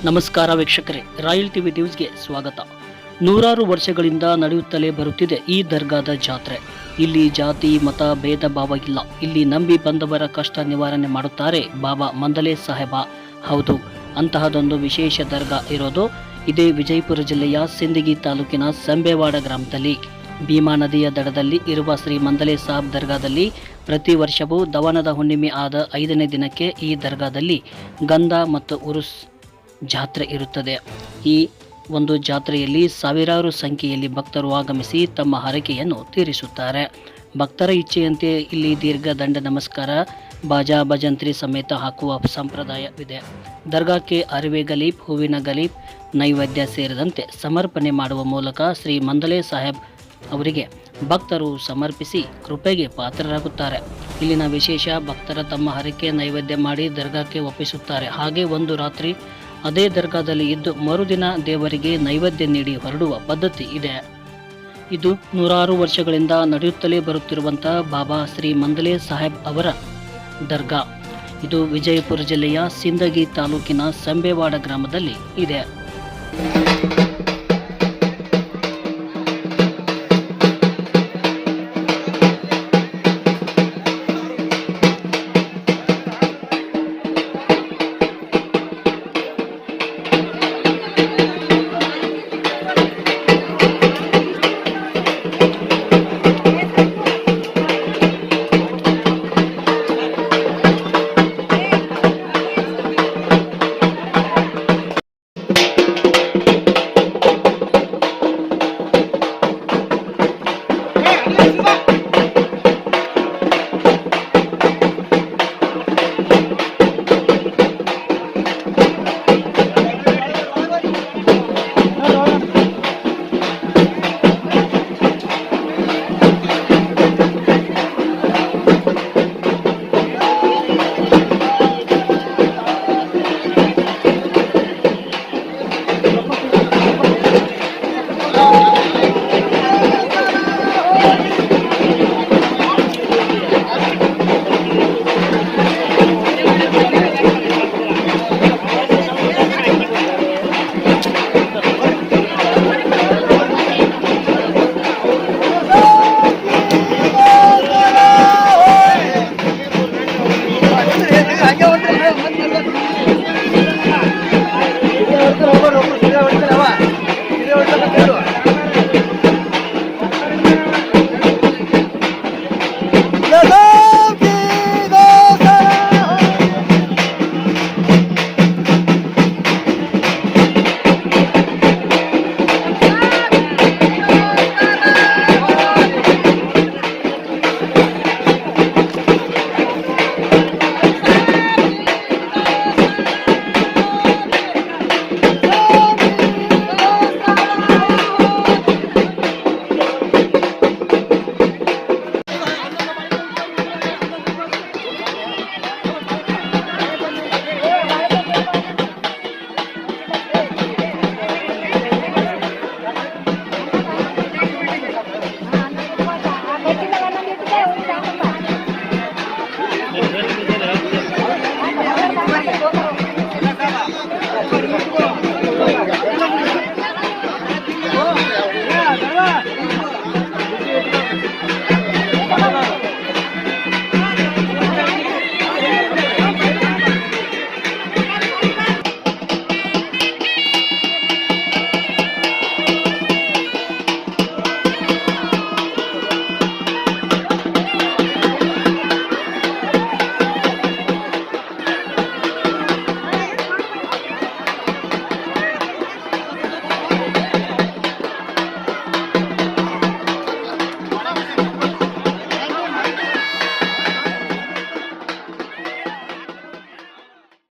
ನಮಸ್ಕಾರ ವೀಕ್ಷಕರೇ, royal TV ನ್ಯೂಸ್ಗೆ ಸ್ವಾಗತ. ನೂರಾರು ವರ್ಷಗಳಿಂದ ನಡೆಯುತ್ತಲೇ ಬರುತ್ತಿದೆ ಈ ದರ್ಗಾದ ಜಾತ್ರೆ. ಇಲ್ಲಿ ಜಾತಿ ಮತ ಭೇದ ಭಾವ ಇಲ್ಲ. ಇಲ್ಲಿ ನಂಬಿ ಬಂದವರ ಕಷ್ಟ ನಿವಾರಣೆ ಮಾಡುತ್ತಾರೆ ಬಾಬಾ ಮಂದಲೆ ಸಾಹೇಬ. ಹೌದು, ಅಂತಹದೊಂದು ವಿಶೇಷ ದರ್ಗಾ ಇರೋದು ಇದೇ ವಿಜಯಪುರ ಜಿಲ್ಲೆಯ ಸಿಂದಗಿ ತಾಲೂಕಿನ ಸಂಬೇವಾಡ ಗ್ರಾಮದಲ್ಲಿ. ಭೀಮಾ ನದಿಯ ದಡದಲ್ಲಿ ಇರುವ ಶ್ರೀ ಮಂದಲೆ ಸಾಬ್ ದರ್ಗಾದಲ್ಲಿ ಪ್ರತಿ ವರ್ಷವೂ ದವನದ ಹುಣ್ಣಿಮೆ ಆದ 5ನೇ ದಿನಕ್ಕೆ ಈ ದರ್ಗಾದಲ್ಲಿ ಗಂಧ ಮತ್ತು ಉರುಸ್ ಜಾತ್ರೆ ಇರುತ್ತದೆ. ಈ ಒಂದು ಜಾತ್ರೆಯಲ್ಲಿ ಸಾವಿರಾರು ಸಂಖ್ಯೆಯಲ್ಲಿ ಭಕ್ತರು ಆಗಮಿಸಿ ತಮ್ಮ ಹರಕೆಯನ್ನು ತೀರಿಸುತ್ತಾರೆ. ಭಕ್ತರ ಇಚ್ಛೆಯಂತೆ ಇಲ್ಲಿ ದೀರ್ಘ ದಂಡ ನಮಸ್ಕಾರ, ಬಾಜಾ ಭಜಂತ್ರಿ ಸಮೇತ ಹಾಕುವ ಸಂಪ್ರದಾಯವಿದೆ. ದರ್ಗಾಕ್ಕೆ ಅರಿವೆ ಗಲೀಬ್, ಹೂವಿನ ಗಲೀಬ್, ನೈವೇದ್ಯ ಸೇರಿದಂತೆ ಸಮರ್ಪಣೆ ಮಾಡುವ ಮೂಲಕ ಶ್ರೀ ಮಂದಲೆ ಸಾಹೇಬ್ ಅವರಿಗೆ ಭಕ್ತರು ಸಮರ್ಪಿಸಿ ಕೃಪೆಗೆ ಪಾತ್ರರಾಗುತ್ತಾರೆ. ಇಲ್ಲಿನ ವಿಶೇಷ, ಭಕ್ತರ ತಮ್ಮ ಹರಕೆ ನೈವೇದ್ಯ ಮಾಡಿ ದರ್ಗಾಕ್ಕೆ ಒಪ್ಪಿಸುತ್ತಾರೆ. ಹಾಗೆ ಒಂದು ರಾತ್ರಿ ಅದೇ ದರ್ಗಾದಲ್ಲಿ ಇದ್ದು ಮರುದಿನ ದೇವರಿಗೆ ನೈವೇದ್ಯ ನೀಡಿ ಹೊರಡುವ ಪದ್ಧತಿ ಇದೆ. ಇದು ನೂರಾರು ವರ್ಷಗಳಿಂದ ನಡೆಯುತ್ತಲೇ ಬರುತ್ತಿರುವಂತಹ ಬಾಬಾ ಶ್ರೀ ಮಂದಲೆ ಸಾಹೇಬ್ ಅವರ ದರ್ಗಾ. ಇದು ವಿಜಯಪುರ ಜಿಲ್ಲೆಯ ಸಿಂದಗಿ ತಾಲೂಕಿನ ಸಂಬೇವಾಡ ಗ್ರಾಮದಲ್ಲಿ ಇದೆ.